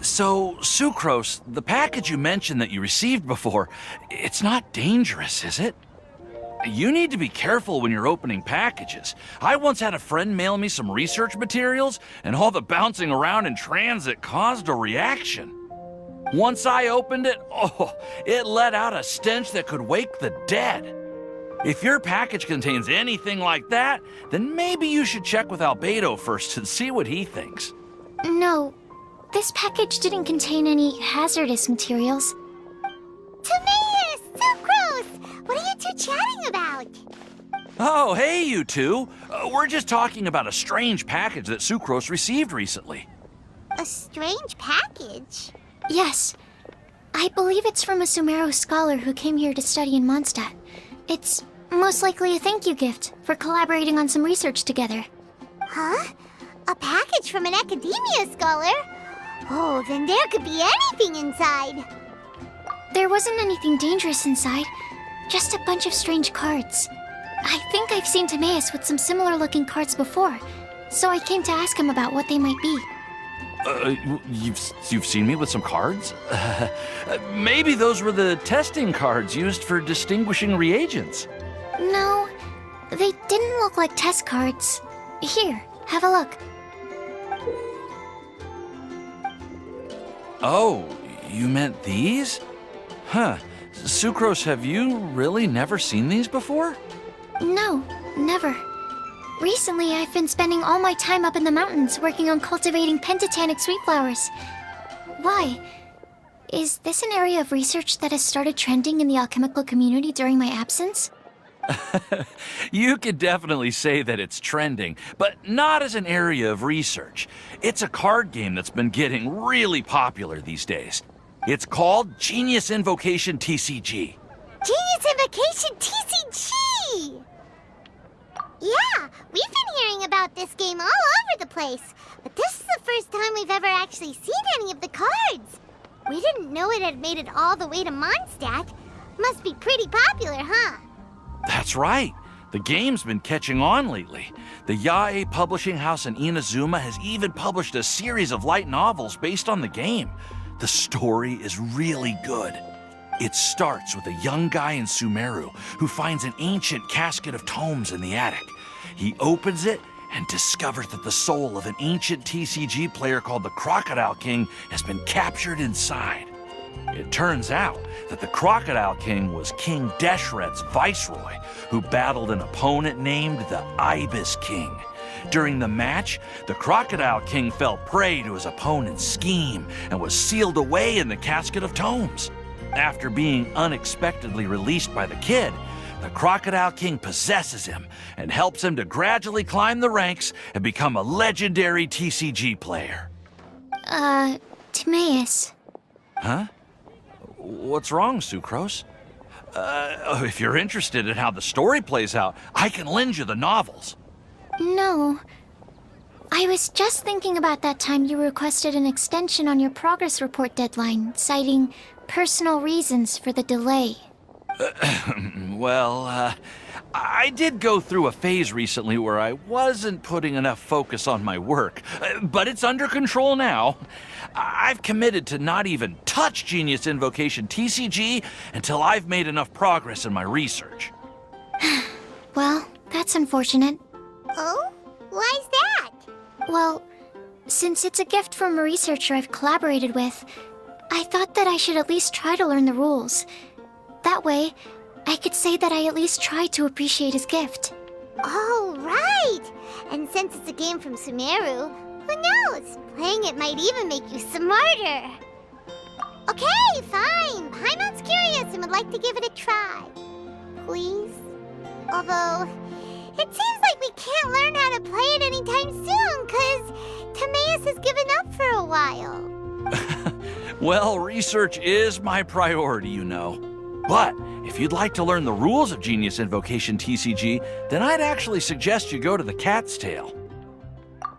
So, Sucrose, the package you mentioned that you received before, it's not dangerous, is it? You need to be careful when you're opening packages. I once had a friend mail me some research materials, and all the bouncing around in transit caused a reaction. Once I opened it, it let out a stench that could wake the dead. If your package contains anything like that, then maybe you should check with Albedo first and see what he thinks. No, this package didn't contain any hazardous materials. Timaeus! Sucrose! What are you two chatting about? Oh, hey, you two. We're just talking about a strange package that Sucrose received recently. A strange package? Yes. I believe it's from a Sumeru scholar who came here to study in Mondstadt. It's most likely a thank you gift for collaborating on some research together. Huh? A package from an academia scholar? Oh, then there could be anything inside. There wasn't anything dangerous inside, just a bunch of strange cards. I think I've seen Timaeus with some similar looking cards before, so I came to ask him about what they might be. You've seen me with some cards? Maybe those were the testing cards used for distinguishing reagents. No, they didn't look like test cards. Here, have a look. Oh, you meant these? Huh. Sucrose, have you really never seen these before? No, never. Recently, I've been spending all my time up in the mountains working on cultivating pentatonic sweet flowers. Why? Is this an area of research that has started trending in the alchemical community during my absence? You could definitely say that it's trending, but not as an area of research. It's a card game that's been getting really popular these days. It's called Genius Invocation TCG. Genius Invocation TCG! Yeah, we've been hearing about this game all over the place, but this is the first time we've ever actually seen any of the cards. We didn't know it had made it all the way to Mondstadt. Must be pretty popular, huh? That's right. The game's been catching on lately. The Yae publishing house in Inazuma has even published a series of light novels based on the game. The story is really good. It starts with a young guy in Sumeru who finds an ancient casket of tomes in the attic. He opens it and discovers that the soul of an ancient TCG player called the Crocodile King has been captured inside. It turns out that the Crocodile King was King Deshret's viceroy, who battled an opponent named the Ibis King. During the match, the Crocodile King fell prey to his opponent's scheme and was sealed away in the casket of tomes. After being unexpectedly released by the kid, the Crocodile King possesses him and helps him to gradually climb the ranks and become a legendary TCG player. Timaeus. Huh? What's wrong, Sucrose? If you're interested in how the story plays out, I can lend you the novels. No. I was just thinking about that time you requested an extension on your progress report deadline, citing personal reasons for the delay. I did go through a phase recently where I wasn't putting enough focus on my work, but it's under control now. I've committed to not even touch Genius Invocation TCG until I've made enough progress in my research. Well, that's unfortunate. Oh? Why's that? Well, since it's a gift from a researcher I've collaborated with, I thought that I should at least try to learn the rules. That way, I could say that I at least tried to appreciate his gift. Oh, right! And since it's a game from Sumeru, who knows? Playing it might even make you smarter. Okay, fine. Paimon's curious and would like to give it a try. Please? Although, it seems like we can't learn how to play it anytime soon, because Timaeus has given up for a while. Well, research is my priority, you know. But if you'd like to learn the rules of Genius Invocation TCG, then I'd actually suggest you go to the Cat's Tail.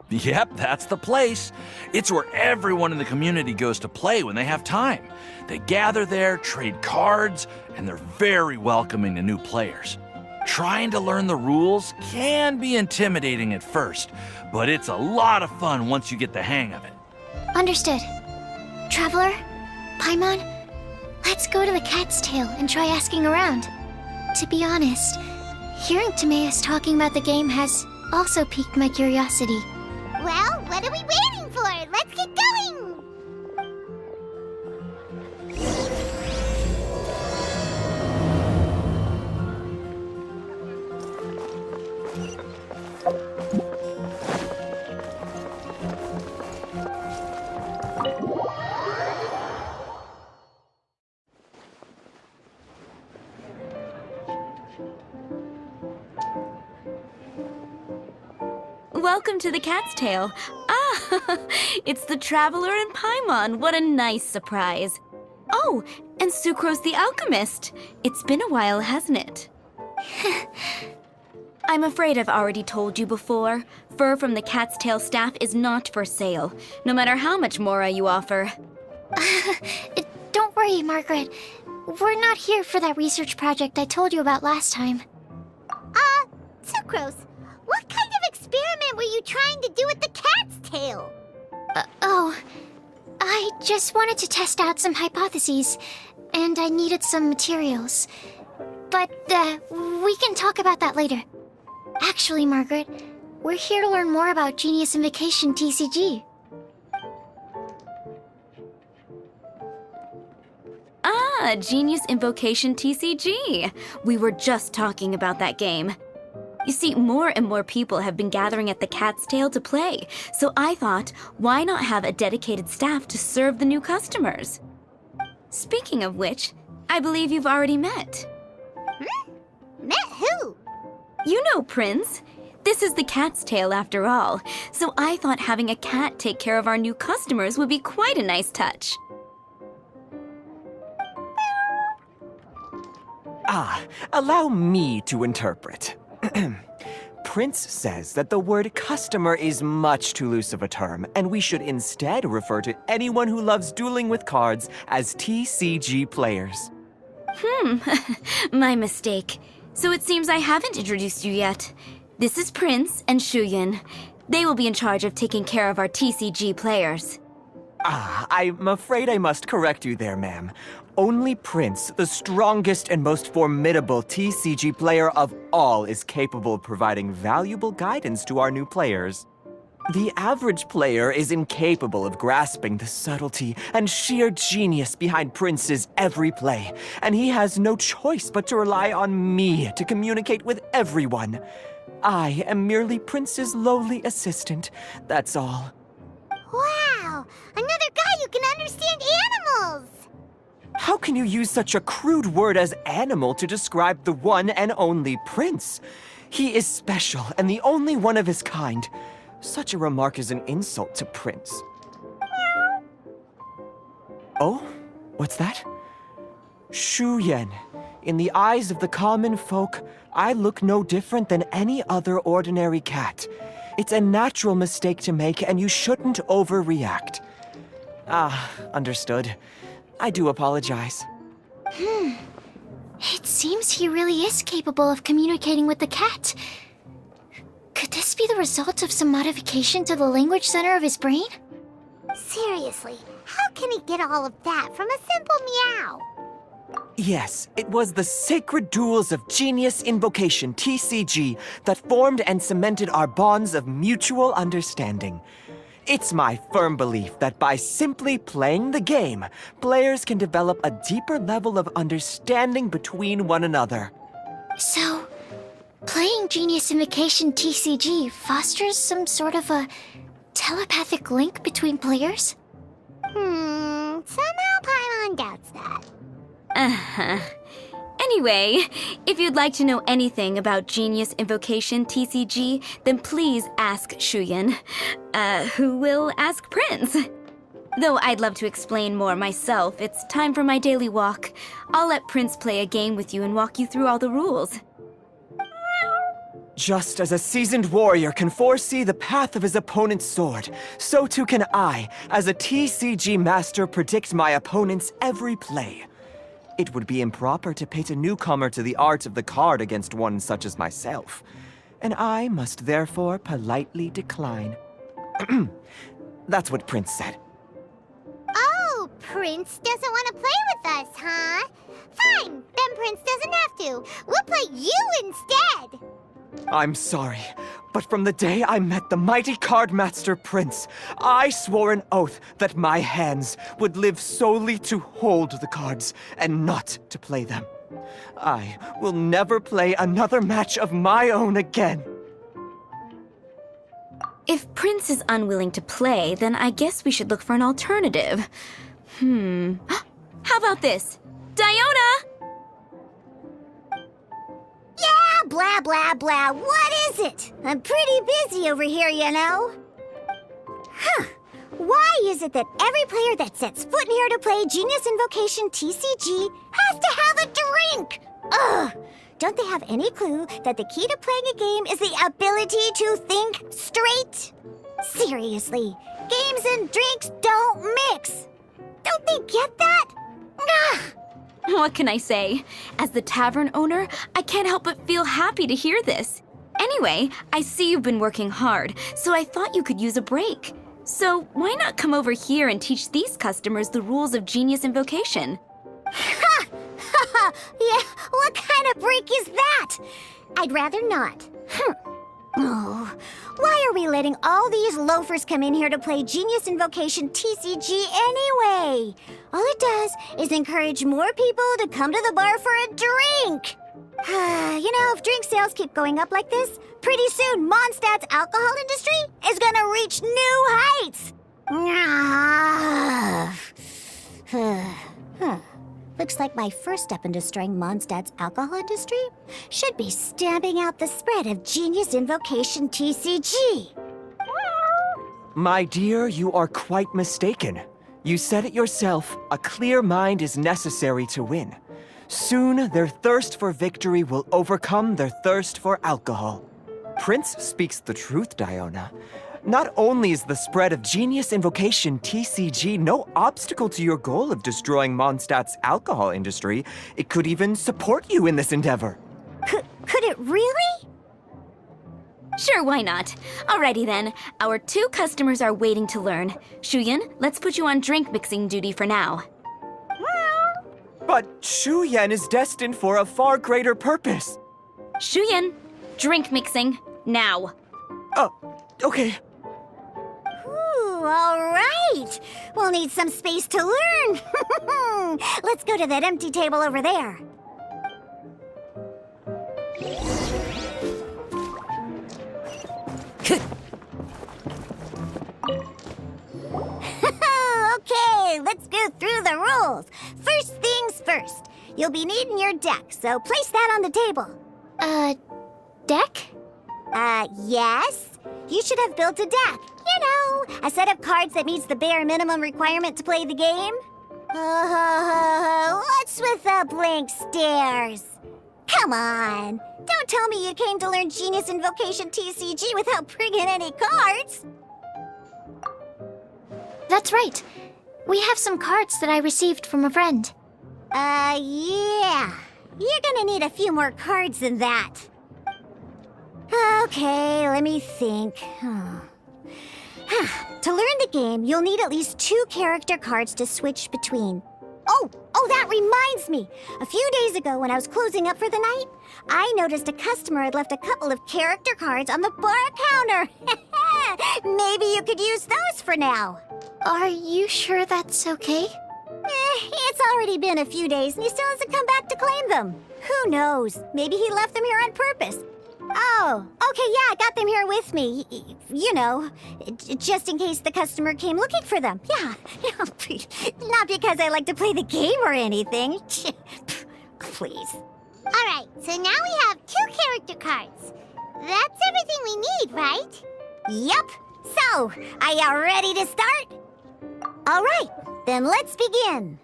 Yep, that's the place. It's where everyone in the community goes to play when they have time. They gather there, trade cards, and they're very welcoming to new players. Trying to learn the rules can be intimidating at first, but it's a lot of fun once you get the hang of it. Understood. Traveler, Paimon, let's go to the Cat's Tail and try asking around. To be honest, hearing Timaeus talking about the game has also piqued my curiosity. Well, what are we waiting for? Let's get going! Welcome to the Cat's Tail. Ah, it's the Traveler and Paimon. What a nice surprise. Oh, and Sucrose the Alchemist. It's been a while, hasn't it? I'm afraid I've already told you before. Fur from the Cat's Tail staff is not for sale, no matter how much Mora you offer. Don't worry, Margaret. We're not here for that research project I told you about last time. Sucrose, what kind of experiment were you trying to do with the cat's tail? I just wanted to test out some hypotheses, and I needed some materials. But, we can talk about that later. Actually, Margaret, we're here to learn more about Genius Invocation TCG. Ah, Genius Invocation TCG. We were just talking about that game. You see, more and more people have been gathering at the Cat's Tail to play, so I thought, why not have a dedicated staff to serve the new customers? Speaking of which, I believe you've already met. Met who? You know Prince. This is the Cat's Tail after all, so I thought having a cat take care of our new customers would be quite a nice touch. Allow me to interpret. Prince says that the word customer is much too loose of a term, and we should instead refer to anyone who loves dueling with cards as TCG players. My mistake. So it seems I haven't introduced you yet. This is Prince and Shuyan. They will be in charge of taking care of our TCG players. I'm afraid I must correct you there, ma'am. Only Prince, the strongest and most formidable TCG player of all, is capable of providing valuable guidance to our new players. The average player is incapable of grasping the subtlety and sheer genius behind Prince's every play, and he has no choice but to rely on me to communicate with everyone. I am merely Prince's lowly assistant, that's all. Wow! Another guy who can understand animals! How can you use such a crude word as animal to describe the one and only Prince? He is special and the only one of his kind. Such a remark is an insult to Prince. Oh? What's that? Shuyan. In the eyes of the common folk, I look no different than any other ordinary cat. It's a natural mistake to make, and you shouldn't overreact. Understood. I do apologize. It seems he really is capable of communicating with the cat. Could this be the result of some modification to the language center of his brain? Seriously, how can he get all of that from a simple meow? Yes, it was the sacred duels of Genius Invocation TCG that formed and cemented our bonds of mutual understanding. It's my firm belief that by simply playing the game, players can develop a deeper level of understanding between one another. So, playing Genius Invocation TCG fosters some sort of a telepathic link between players? Somehow Paimon doubts that. Anyway, if you'd like to know anything about Genius Invocation TCG, then please ask Shuyan, who will ask Prince. Though I'd love to explain more myself, it's time for my daily walk. I'll let Prince play a game with you and walk you through all the rules. Just as a seasoned warrior can foresee the path of his opponent's sword, so too can I, as a TCG master, predict my opponent's every play. It would be improper to pit a newcomer to the art of the card against one such as myself, and I must therefore politely decline. That's what Prince said. Oh, Prince doesn't want to play with us, huh? Fine, then Prince doesn't have to. We'll play you instead. I'm sorry, but from the day I met the mighty card master Prince, I swore an oath that my hands would live solely to hold the cards and not to play them. I will never play another match of my own again. If Prince is unwilling to play, then I guess we should look for an alternative. How about this? Diona! Yeah, blah, blah, blah. What is it? I'm pretty busy over here, you know. Why is it that every player that sets foot in here to play Genius Invocation TCG has to have a drink? Ugh! Don't they have any clue that the key to playing a game is the ability to think straight? Seriously, games and drinks don't mix. Don't they get that? Ugh! What can I say? As the tavern owner, I can't help but feel happy to hear this. Anyway, I see you've been working hard, so I thought you could use a break. So why not come over here and teach these customers the rules of Genius Invocation? Ha! Ha ha! Yeah, what kind of break is that? I'd rather not. Oh, why are we letting all these loafers come in here to play Genius Invocation TCG anyway? All it does is encourage more people to come to the bar for a drink. You know, if drink sales keep going up like this, pretty soon Mondstadt's alcohol industry is gonna reach new heights. Looks like my first step in destroying Mondstadt's alcohol industry should be stamping out the spread of Genius Invocation TCG. My dear, you are quite mistaken. You said it yourself, a clear mind is necessary to win. Soon, their thirst for victory will overcome their thirst for alcohol. Prince speaks the truth, Diona. Not only is the spread of Genius Invocation TCG no obstacle to your goal of destroying Mondstadt's alcohol industry, it could even support you in this endeavor. Could it really? Sure, why not? Alrighty then, our 2 customers are waiting to learn. Shuyan, let's put you on drink mixing duty for now. But Shuyan is destined for a far greater purpose. Shuyan, drink mixing, now. Oh, okay. All right. We'll need some space to learn. Let's go to that empty table over there. Okay, let's go through the rules. First things first. You'll be needing your deck, so place that on the table. Deck? Yes. You should have built a deck. You know, a set of cards that meets the bare minimum requirement to play the game. What's with the blank stares? Come on. Don't tell me you came to learn Genius Invocation TCG without bringing any cards. That's right. We have some cards that I received from a friend. Yeah. You're gonna need a few more cards than that. Okay, let me think. To learn the game, you'll need at least 2 character cards to switch between. Oh, that reminds me. A few days ago, when I was closing up for the night, I noticed a customer had left a couple of character cards on the bar counter. Maybe you could use those for now. Are you sure that's okay? It's already been a few days and he still hasn't come back to claim them. Who knows? Maybe he left them here on purpose. Oh, okay, yeah, I got them here with me. You know, just in case the customer came looking for them. Yeah, not because I like to play the game or anything. Please. All right, so now we have 2 character cards. That's everything we need, right? Yep. So, are you ready to start? All right, then let's begin.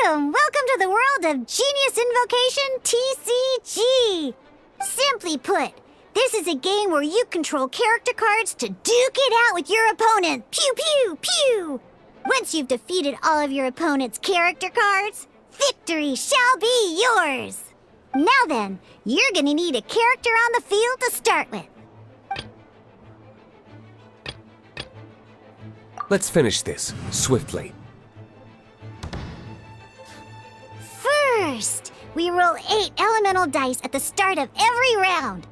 Welcome to the world of Genius Invocation TCG. Simply put, this is a game where you control character cards to duke it out with your opponent. Pew, pew, pew. Once you've defeated all of your opponent's character cards, victory shall be yours. Now then, you're gonna need a character on the field to start with. Let's finish this, swiftly. First, we roll 8 elemental dice at the start of every round.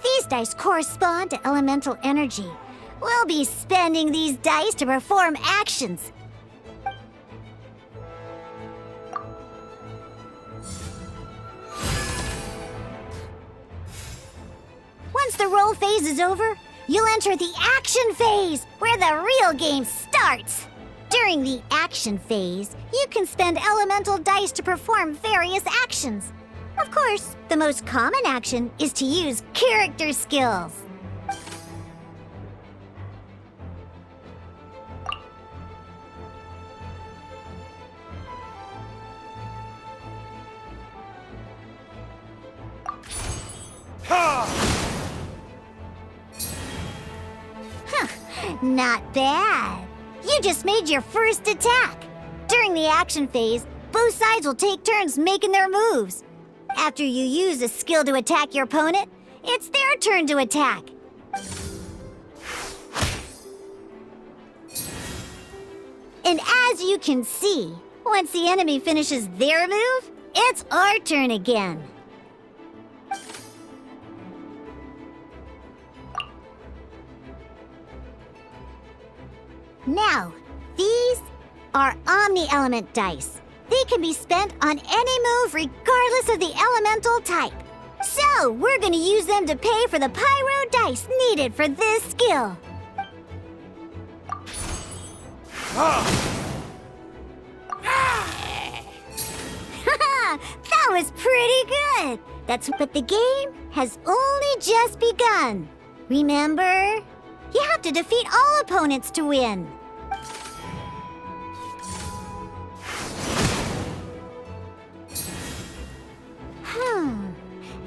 These dice correspond to elemental energy. We'll be spending these dice to perform actions. Once the roll phase is over, you'll enter the action phase, where the real game starts. During the action phase, you can spend elemental dice to perform various actions. Of course, the most common action is to use character skills. Not bad. You just made your first attack. During the action phase, both sides will take turns making their moves. After you use a skill to attack your opponent, it's their turn to attack. And as you can see, once the enemy finishes their move, it's our turn again. Now, these are omni-element dice. They can be spent on any move regardless of the elemental type. So, we're gonna use them to pay for the pyro dice needed for this skill. That was pretty good. But the game has only just begun. Remember? You have to defeat all opponents to win.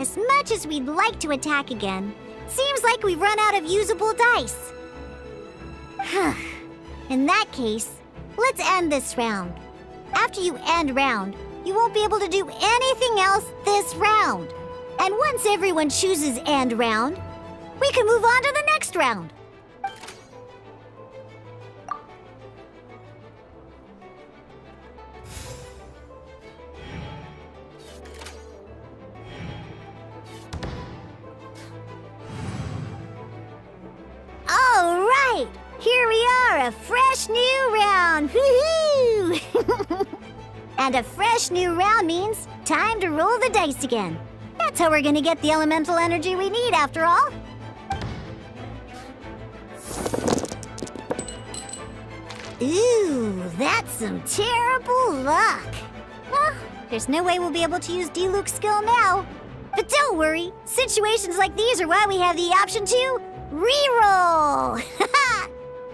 As much as we'd like to attack again, it seems like we've run out of usable dice. In that case, let's end this round. After you end round, you won't be able to do anything else this round. And once everyone chooses end round, we can move on to the next round. All right, here we are, a fresh new round. Woohoo! And a fresh new round means time to roll the dice again. That's how we're gonna get the elemental energy we need, after all. Ooh, that's some terrible luck. Well, there's no way we'll be able to use Diluc's skill now. But don't worry, situations like these are why we have the option to reroll.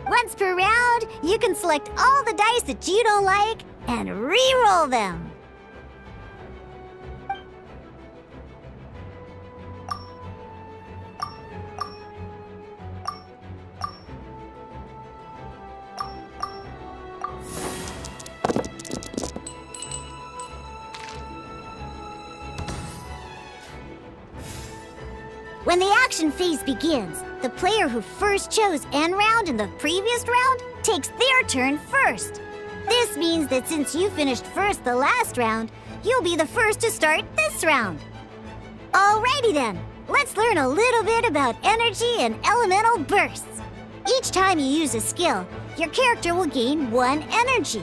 Once per round, you can select all the dice that you don't like and reroll them. When the action phase begins, the player who first chose end round in the previous round takes their turn first. This means that since you finished first the last round, you'll be the first to start this round. Alrighty then, let's learn a little bit about energy and elemental bursts. Each time you use a skill, your character will gain 1 energy.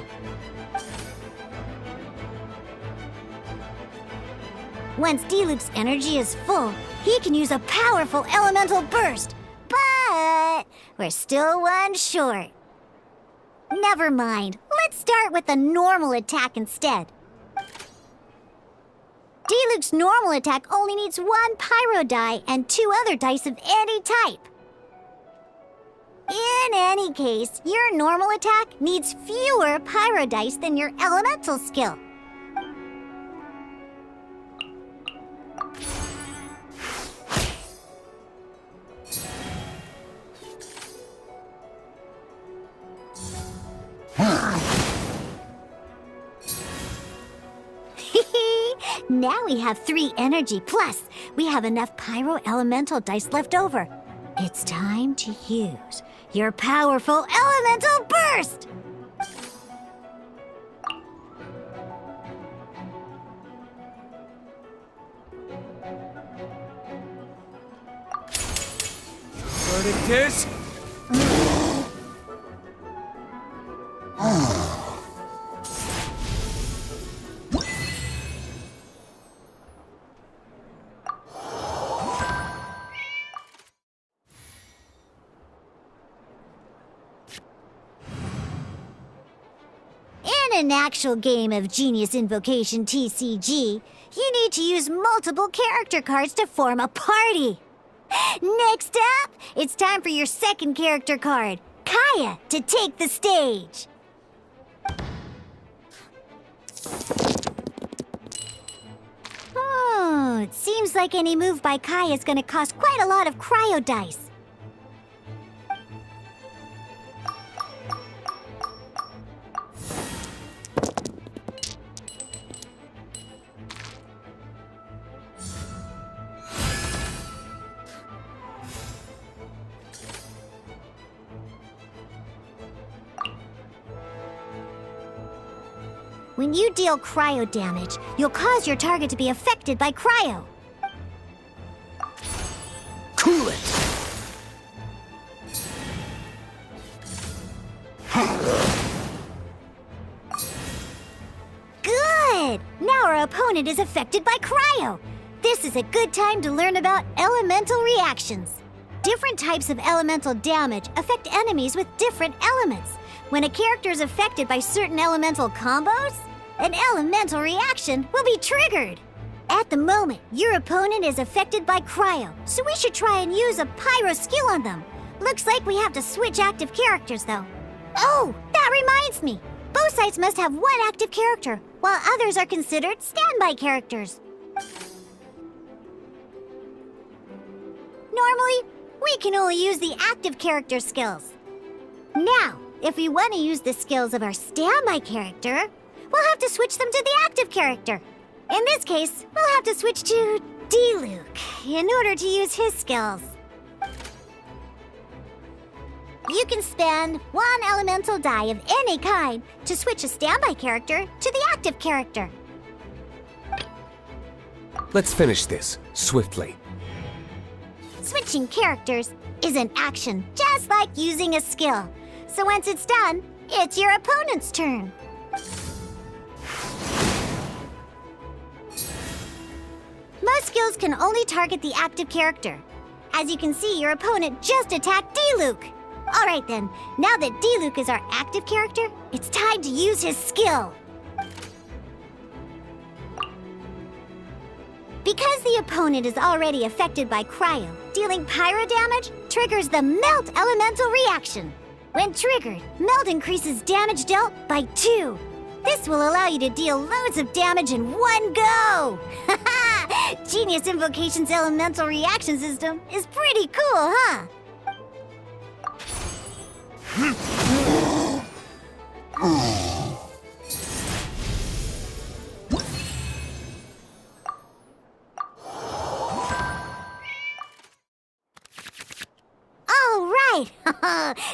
Once Diluc's energy is full, he can use a powerful elemental burst. But we're still 1 short. Never mind. Let's start with a normal attack instead. Diluc's normal attack only needs 1 pyro die and 2 other dice of any type. In any case, your normal attack needs fewer pyro dice than your elemental skill. Now we have 3 energy, plus we have enough pyro elemental dice left over. It's time to use your powerful elemental burst! Verdict is... In an actual game of Genius Invocation TCG, you need to use multiple character cards to form a party. Next up, it's time for your second character card, Kaya, to take the stage. Oh, it seems like any move by Kaya is going to cost quite a lot of cryo dice. When you deal cryo damage, you'll cause your target to be affected by cryo. Cool it! Good! Now our opponent is affected by cryo. This is a good time to learn about elemental reactions. Different types of elemental damage affect enemies with different elements. When a character is affected by certain elemental combos, an elemental reaction will be triggered. At the moment, your opponent is affected by cryo, so we should try and use a pyro skill on them. Looks like we have to switch active characters, though. Oh, that reminds me. Both sides must have one active character, while others are considered standby characters. Normally, we can only use the active character skills. Now, if we want to use the skills of our standby character, we'll have to switch them to the active character. In this case, we'll have to switch to D-Luke in order to use his skills. You can spend one elemental die of any kind to switch a standby character to the active character. Let's finish this, swiftly. Switching characters is an action, just like using a skill. So once it's done, it's your opponent's turn. Most skills can only target the active character. As you can see, your opponent just attacked D-Luke. Alright then, now that D-Luke is our active character, it's time to use his skill. Because the opponent is already affected by cryo, dealing pyro damage triggers the Melt Elemental reaction. When triggered, Melt increases damage dealt by 2. This will allow you to deal loads of damage in one go! Genius Invocation's elemental reaction system is pretty cool, huh? Alright!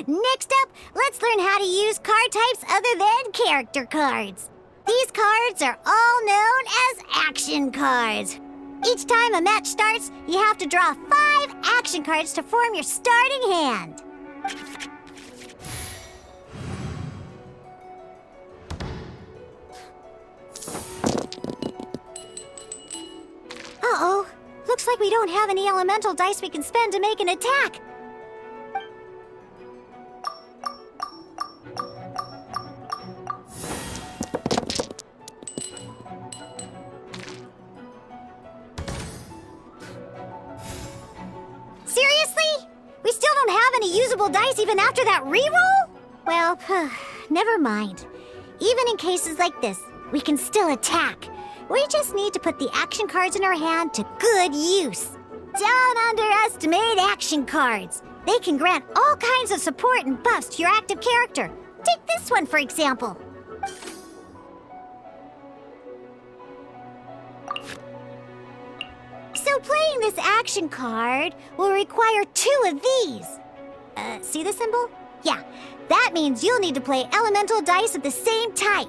Next up, let's learn how to use card types other than character cards. These cards are all known as action cards. Each time a match starts, you have to draw 5 action cards to form your starting hand. Uh-oh. Looks like we don't have any elemental dice we can spend to make an attack. Seriously? We still don't have any usable dice even after that reroll? Well, never mind. Even in cases like this, we can still attack. We just need to put the action cards in our hand to good use. Don't underestimate action cards. They can grant all kinds of support and buffs to your active character. Take this one, for example. So playing this action card will require 2 of these. See the symbol? Yeah, that means you'll need to play elemental dice of the same type.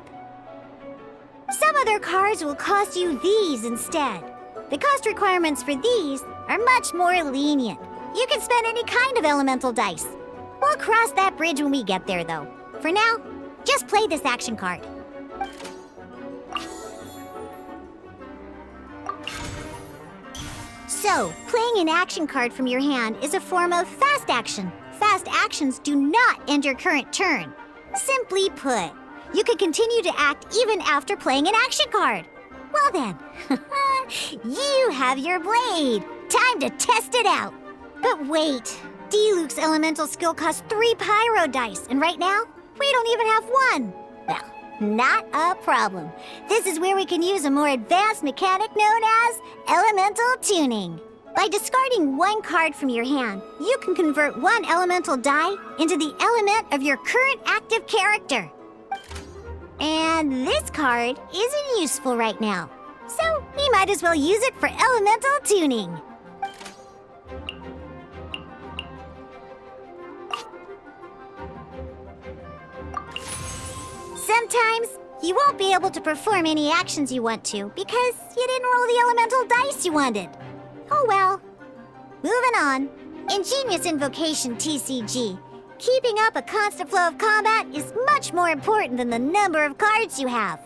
Some other cards will cost you these instead. The cost requirements for these are much more lenient. You can spend any kind of elemental dice. We'll cross that bridge when we get there, though. For now, just play this action card. So, playing an action card from your hand is a form of fast action. Fast actions do not end your current turn. Simply put, you can continue to act even after playing an action card. Well then, you have your blade. Time to test it out. But wait, Diluc's elemental skill costs 3 pyro dice, and right now, we don't even have 1. Well, not a problem. This is where we can use a more advanced mechanic known as elemental tuning. By discarding 1 card from your hand, you can convert 1 elemental die into the element of your current active character. And this card isn't useful right now, so we might as well use it for elemental tuning. Sometimes you won't be able to perform any actions you want to because you didn't roll the elemental dice you wanted. Oh well. Moving on. In Genius Invocation TCG, keeping up a constant flow of combat is much more important than the number of cards you have.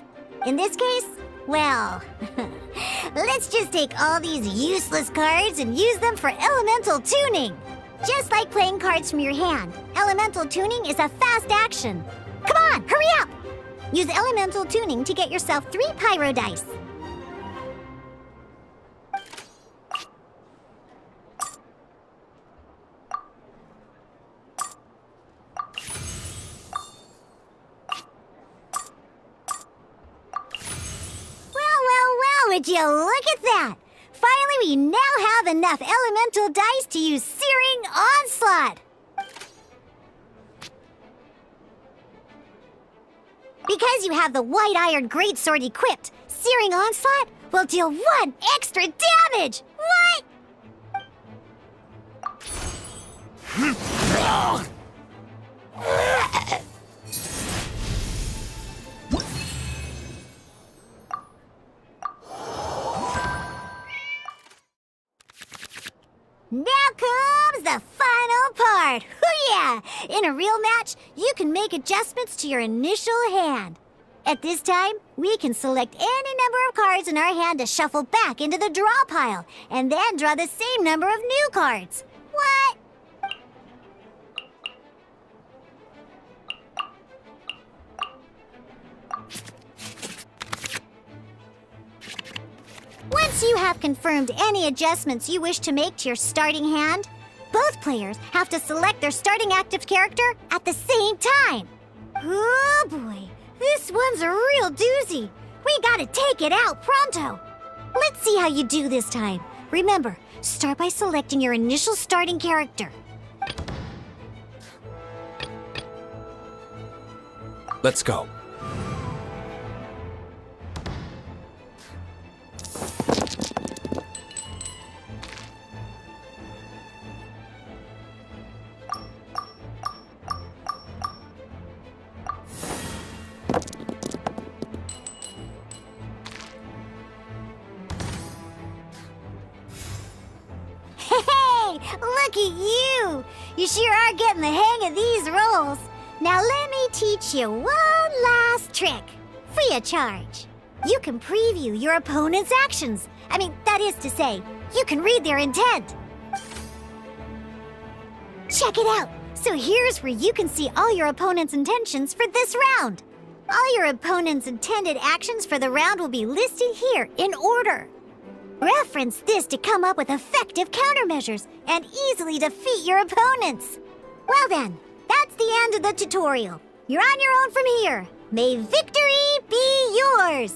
In this case, well, let's just take all these useless cards and use them for elemental tuning. Just like playing cards from your hand, elemental tuning is a fast action. Come on, hurry up! Use elemental tuning to get yourself 3 pyro dice. Would you look at that? Finally, we now have enough elemental dice to use Searing Onslaught. Because you have the White Iron Greatsword equipped, Searing Onslaught will deal 1 extra damage! What? Now comes the final part! Hoo-yeah! In a real match, you can make adjustments to your initial hand. At this time, we can select any number of cards in our hand to shuffle back into the draw pile, and then draw the same number of new cards. What? Once you have confirmed any adjustments you wish to make to your starting hand, both players have to select their starting active character at the same time. Oh boy, this one's a real doozy. We gotta take it out pronto. Let's see how you do this time. Remember, start by selecting your initial starting character. Let's go. Look at you! You sure are getting the hang of these rolls. Now let me teach you one last trick, free of charge. You can preview your opponent's actions. I mean, that is to say, you can read their intent. Check it out. So here's where you can see all your opponent's intentions for this round. All your opponent's intended actions for the round will be listed here in order. Reference this to come up with effective countermeasures and easily defeat your opponents. Well then, that's the end of the tutorial. You're on your own from here. May victory be yours!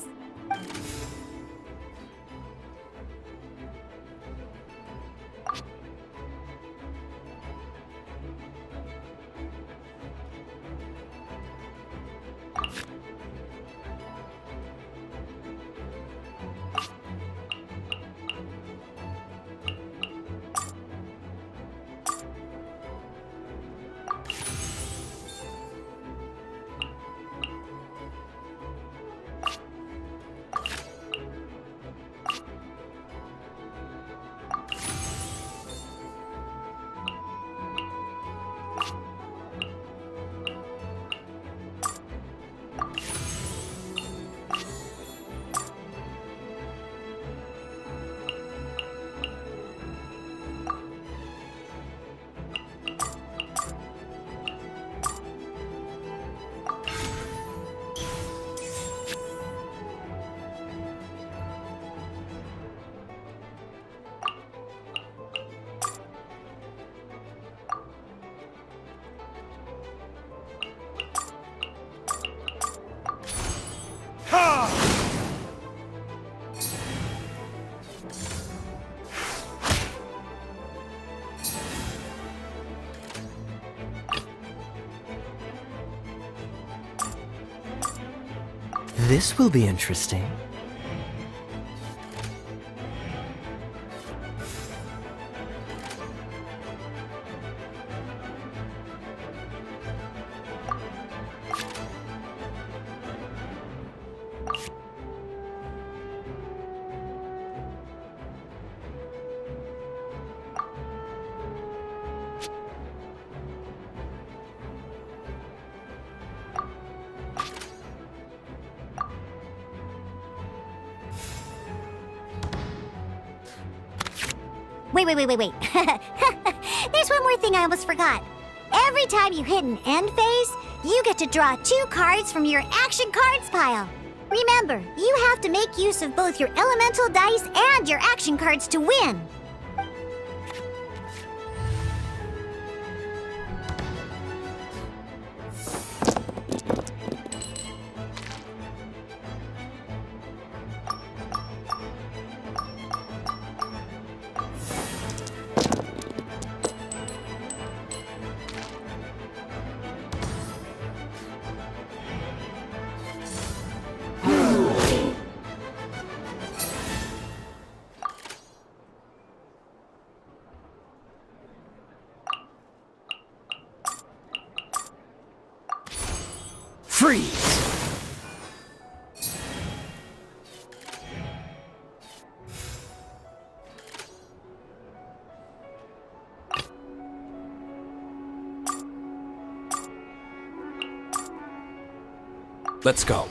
This will be interesting. Wait. There's one more thing I almost forgot. Every time you hit an end phase, you get to draw 2 cards from your action cards pile. Remember, you have to make use of both your elemental dice and your action cards to win. Freeze! Let's go.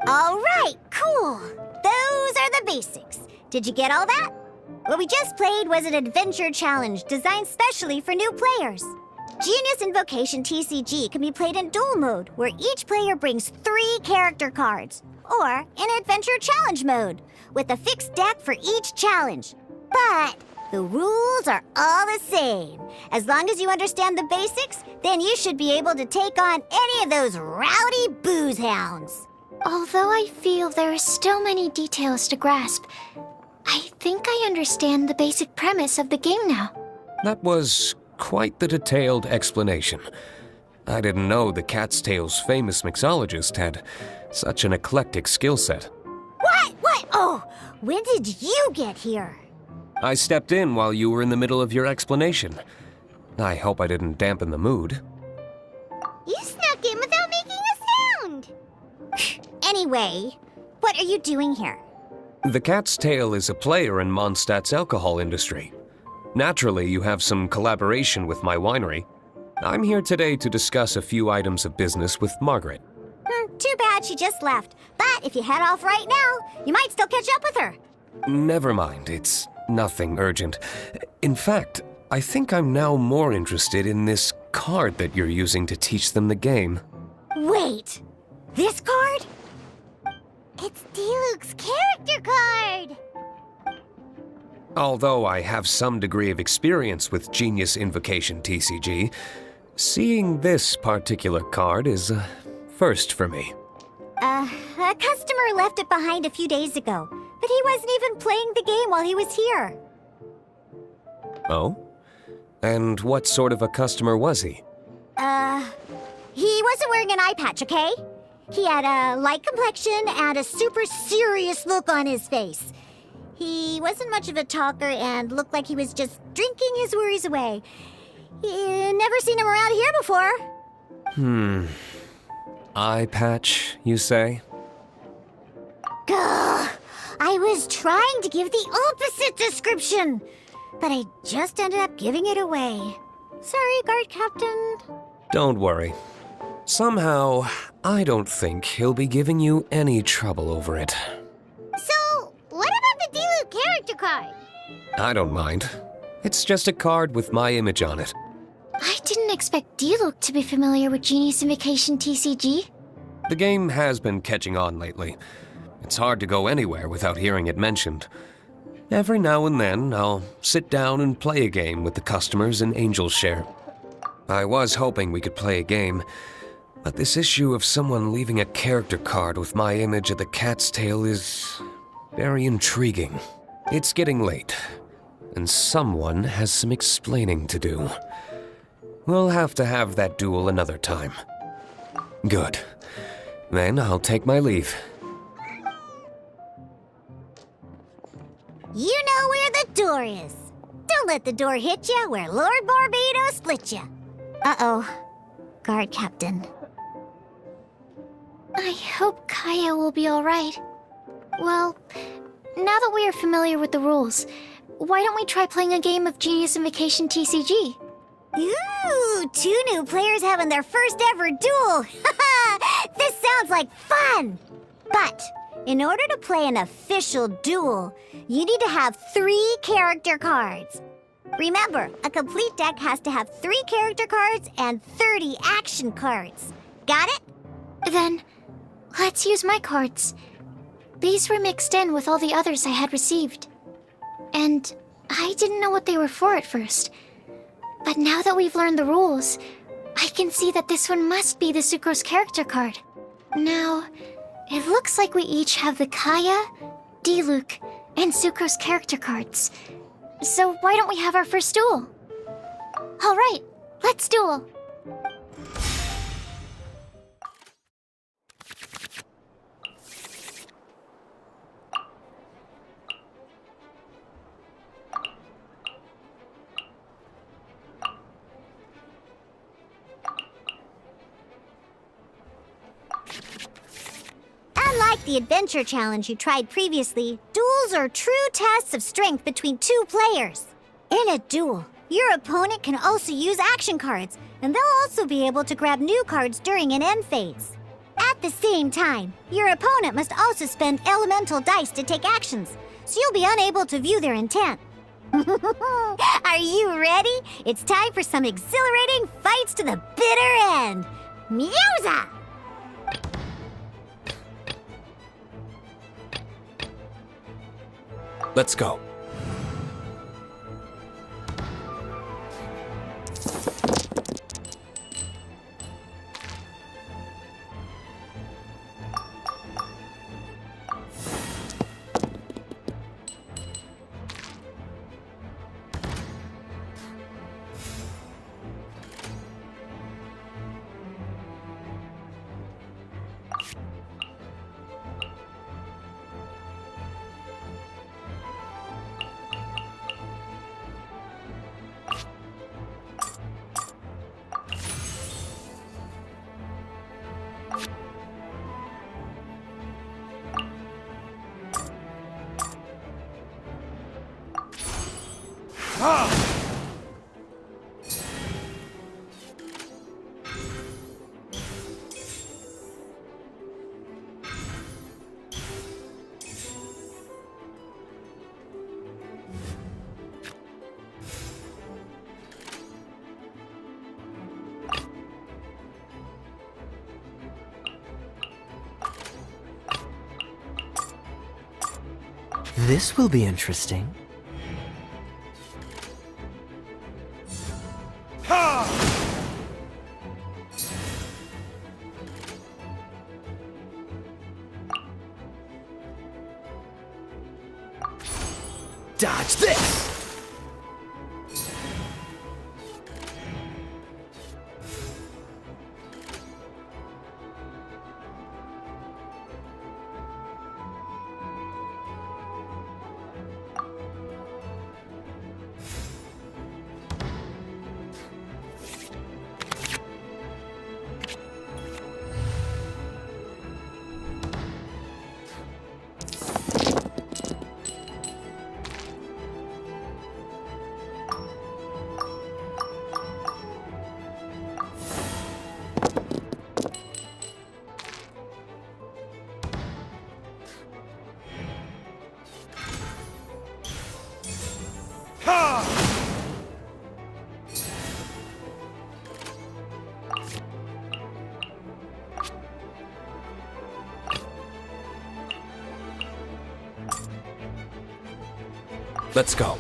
All right, cool. Those are the basics. Did you get all that? What we just played was an adventure challenge designed specially for new players. Genius Invocation TCG can be played in duel mode, where each player brings 3 character cards, or in adventure challenge mode, with a fixed deck for each challenge. But the rules are all the same. As long as you understand the basics, then you should be able to take on any of those rowdy booze hounds. Although I feel there are still many details to grasp, I think I understand the basic premise of the game now. That was quite the detailed explanation. I didn't know the Cat's Tail's famous mixologist had such an eclectic skill set. What? Oh, when did you get here? I stepped in while you were in the middle of your explanation. I hope I didn't dampen the mood. You snuck in without making a sound. Anyway, what are you doing here? The Cat's Tail is a player in Mondstadt's alcohol industry. Naturally, you have some collaboration with my winery. I'm here today to discuss a few items of business with Margaret. Too bad she just left. But if you head off right now, you might still catch up with her. Never mind, it's nothing urgent. In fact, I think I'm now more interested in this card that you're using to teach them the game. Wait, this card? It's Diluc's character card. Although I have some degree of experience with Genius Invocation TCG, seeing this particular card is a first for me. A customer left it behind a few days ago, but he wasn't even playing the game while he was here. Oh? And what sort of a customer was he? He wasn't wearing an eye patch, okay? He had a light complexion and a super serious look on his face. He wasn't much of a talker and looked like he was just drinking his worries away. Never seen him around here before. Eye patch, you say? Gah! I was trying to give the opposite description. but I just ended up giving it away. Sorry, guard captain. Don't worry. Somehow, I don't think he'll be giving you any trouble over it. So, what about the Diluc character card? I don't mind. It's just a card with my image on it. I didn't expect Diluc to be familiar with Genius Invocation TCG. The game has been catching on lately. It's hard to go anywhere without hearing it mentioned. Every now and then, I'll sit down and play a game with the customers in Angel's Share. I was hoping we could play a game, but this issue of someone leaving a character card with my image at the cat's tail is very intriguing. It's getting late, and someone has some explaining to do. We'll have to have that duel another time. Good. Then I'll take my leave. You know where the door is. Don't let the door hit you where Lord Barbados split you. Uh-oh. Guard captain. I hope Kaya will be alright. Well, now that we are familiar with the rules, why don't we try playing a game of Genius Invocation TCG? Ooh, 2 new players having their first ever duel. This sounds like fun. But in order to play an official duel, you need to have 3 character cards. Remember, a complete deck has to have 3 character cards and 30 action cards. Got it? Then, let's use my cards. These were mixed in with all the others I had received. And I didn't know what they were for at first. But now that we've learned the rules, I can see that this one must be the Sucrose character card. Now, it looks like we each have the Kaya, Diluc, and Sucrose character cards. So why don't we have our first duel? Alright, let's duel. Unlike the adventure challenge you tried previously, duels are true tests of strength between 2 players. In a duel, your opponent can also use action cards, and they'll also be able to grab new cards during an end phase. At the same time, your opponent must also spend elemental dice to take actions, so you'll be unable to view their intent. Are you ready? It's time for some exhilarating fights to the bitter end. Musa! Let's go. This will be interesting. Dodge this! Let's go.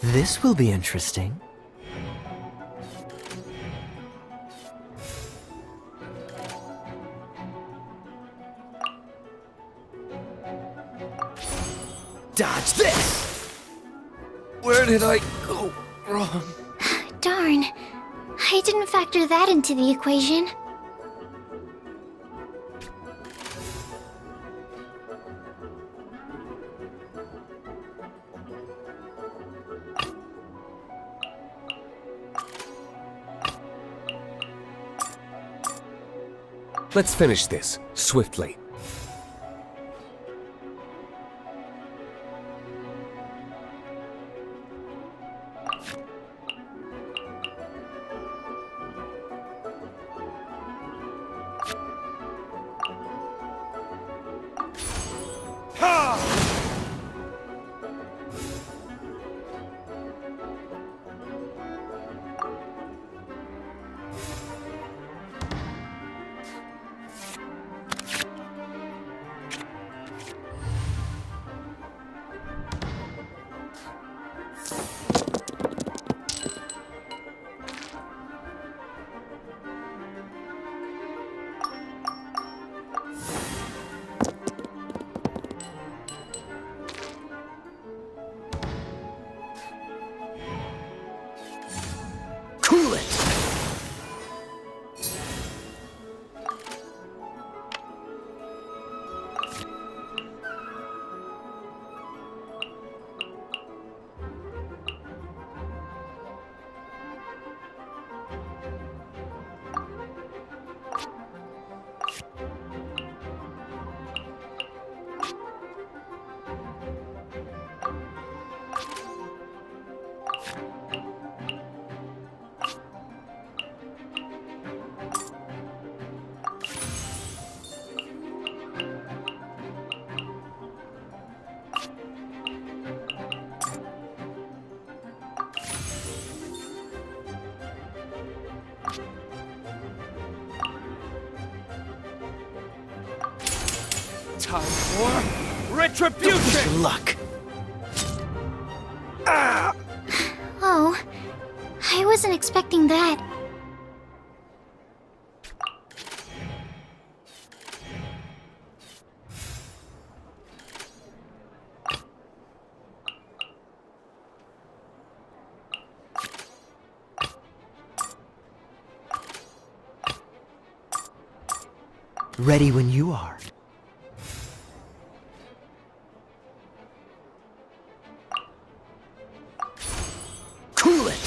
This will be interesting. Dodge this! Where did I go wrong? Darn. I didn't factor that into the equation. Let's finish this, swiftly. Cool it! Time for retribution! Good luck. Oh, I wasn't expecting that. Ready when you are. Cool it!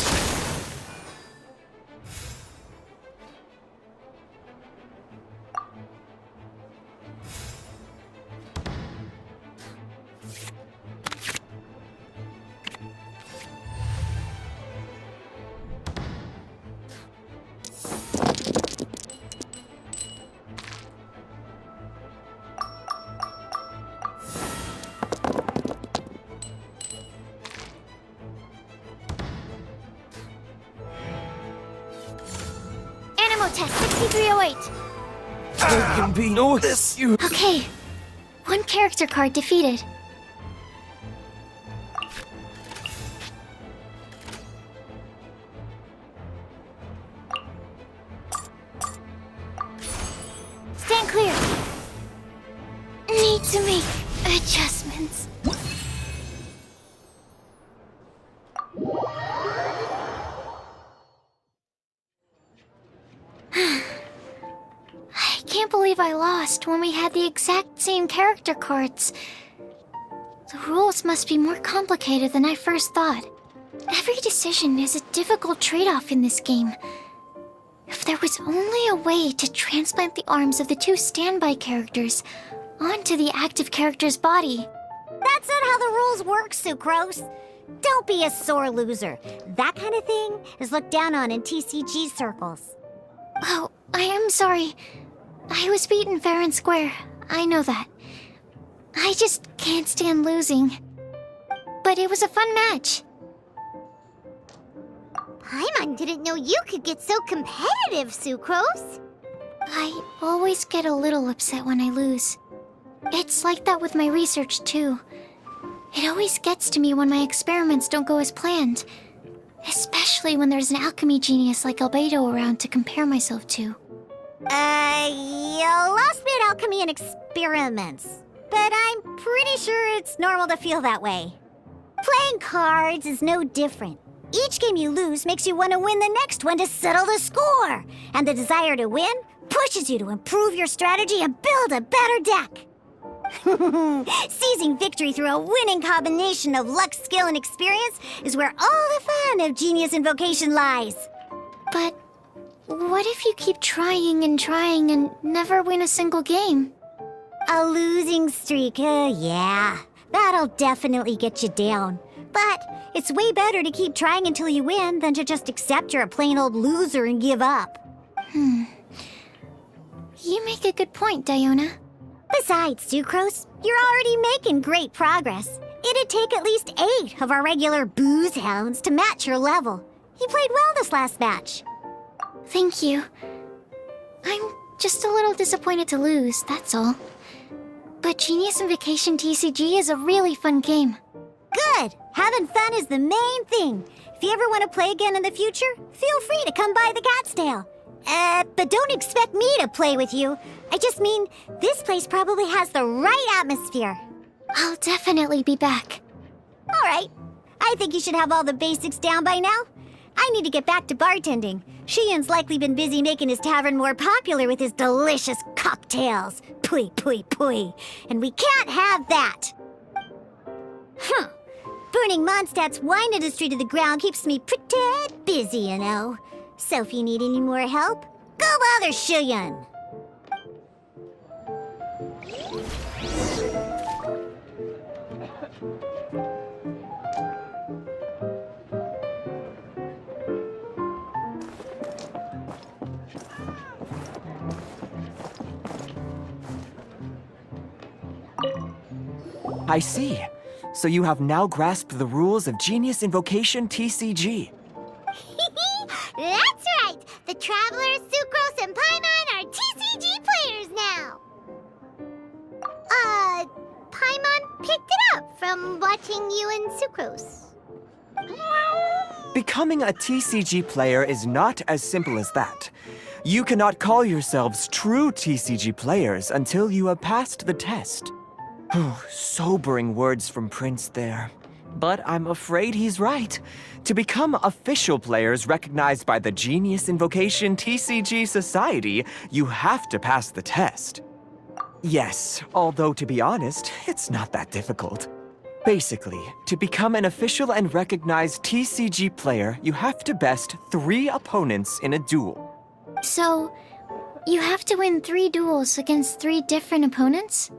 Test 6308. There can be no excuse. Okay. One character card defeated. Stand clear. Need to make adjustments. I can't believe I lost when we had the exact same character cards. The rules must be more complicated than I first thought. Every decision is a difficult trade-off in this game. If there was only a way to transplant the arms of the two standby characters onto the active character's body. That's not how the rules work, Sucrose. Don't be a sore loser. That kind of thing is looked down on in TCG circles. Oh, I am sorry. I was beaten fair and square. I know that. I just can't stand losing. But it was a fun match. Paimon didn't know you could get so competitive, Sucrose. I always get a little upset when I lose. It's like that with my research, too. It always gets to me when my experiments don't go as planned. Especially when there's an alchemy genius like Albedo around to compare myself to. You lost me at alchemy and experiments. But I'm pretty sure it's normal to feel that way. Playing cards is no different. Each game you lose makes you want to win the next one to settle the score. And the desire to win pushes you to improve your strategy and build a better deck. Seizing victory through a winning combination of luck, skill, and experience is where all the fun of Genius Invocation lies. But what if you keep trying and never win a single game? A losing streak, yeah. That'll definitely get you down. But it's way better to keep trying until you win than to just accept you're a plain old loser and give up. You make a good point, Diona. Besides, Sucrose, you're already making great progress. It'd take at least 8 of our regular booze hounds to match your level. You played well this last match. Thank you. I'm just a little disappointed to lose, that's all. But Genius Invocation TCG is a really fun game. Good! Having fun is the main thing. If you ever want to play again in the future, feel free to come by the Cat's Tail. But don't expect me to play with you. I just mean, this place probably has the right atmosphere. I'll definitely be back. All right. I think you should have all the basics down by now. I need to get back to bartending. Shiyan's likely been busy making his tavern more popular with his delicious cocktails. Pui, pui, pui. And we can't have that. Burning Mondstadt's wine industry to the ground keeps me pretty busy, you know. So if you need any more help, go bother Shiyan. I see. So you have now grasped the rules of Genius Invocation TCG. That's right! The Travelers, Sucrose, and Paimon are TCG players now! Paimon picked it up from watching you and Sucrose. Becoming a TCG player is not as simple as that. You cannot call yourselves true TCG players until you have passed the test. Sobering words from Prince there. But I'm afraid he's right. To become official players recognized by the Genius Invocation TCG Society, you have to pass the test. Yes, although to be honest, it's not that difficult. Basically, to become an official and recognized TCG player, you have to best 3 opponents in a duel. So, you have to win 3 duels against 3 different opponents?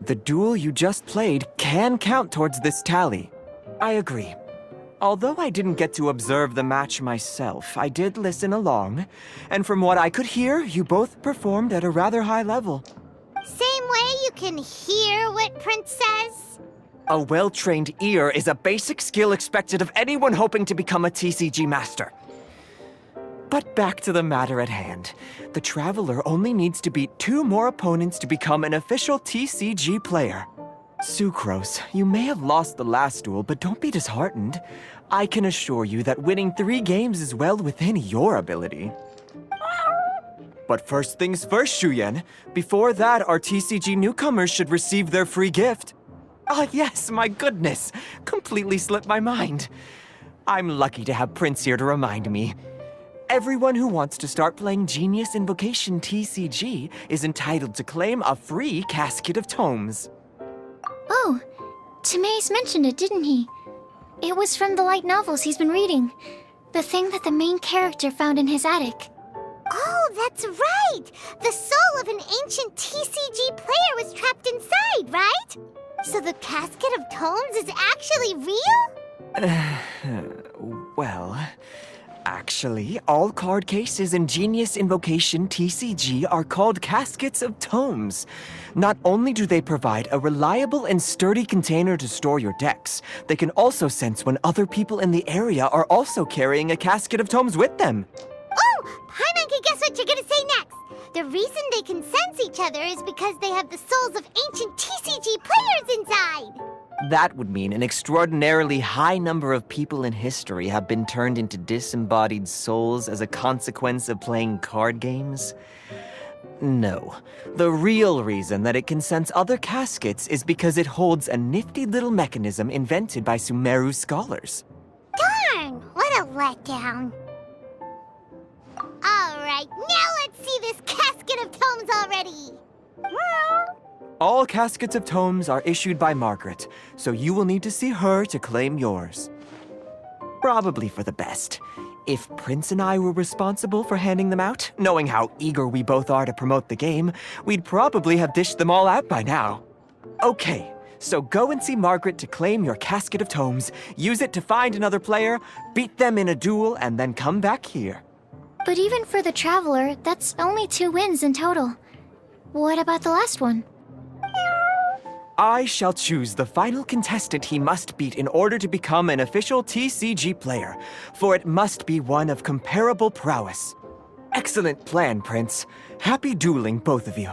The duel you just played can count towards this tally. I agree. Although I didn't get to observe the match myself, I did listen along, and from what I could hear, you both performed at a rather high level. Same way you can hear what Prince says? A well-trained ear is a basic skill expected of anyone hoping to become a TCG master. But back to the matter at hand. The Traveler only needs to beat 2 more opponents to become an official TCG player. Sucrose, you may have lost the last duel, but don't be disheartened. I can assure you that winning 3 games is well within your ability. But first things first, Shuyen. Before that, our TCG newcomers should receive their free gift. Ah, yes, my goodness. Completely slipped my mind. I'm lucky to have Prince here to remind me. Everyone who wants to start playing Genius Invocation TCG is entitled to claim a free casket of tomes. Oh, Timaeus mentioned it, didn't he? It was from the light novels he's been reading. The thing that the main character found in his attic. Oh, that's right! The soul of an ancient TCG player was trapped inside, right? So the casket of tomes is actually real? Well, actually, all card cases in Genius Invocation TCG are called caskets of tomes. Not only do they provide a reliable and sturdy container to store your decks, they can also sense when other people in the area are also carrying a casket of tomes with them. Oh, Paimon can guess what you're gonna say next. The reason they can sense each other is because they have the souls of ancient TCG players inside. That would mean an extraordinarily high number of people in history have been turned into disembodied souls as a consequence of playing card games. No. The real reason that it can sense other caskets is because it holds a nifty little mechanism invented by Sumeru scholars. Darn, what a letdown. Alright, now let's see this casket of tomes already. All caskets of tomes are issued by Margaret, so you will need to see her to claim yours. Probably for the best. If Prince and I were responsible for handing them out, knowing how eager we both are to promote the game, we'd probably have dished them all out by now. Okay, so go and see Margaret to claim your casket of tomes, use it to find another player, beat them in a duel, and then come back here. But even for the Traveler, that's only 2 wins in total. What about the last one? I shall choose the final contestant he must beat in order to become an official TCG player, for it must be one of comparable prowess. Excellent plan, Prince. Happy dueling, both of you.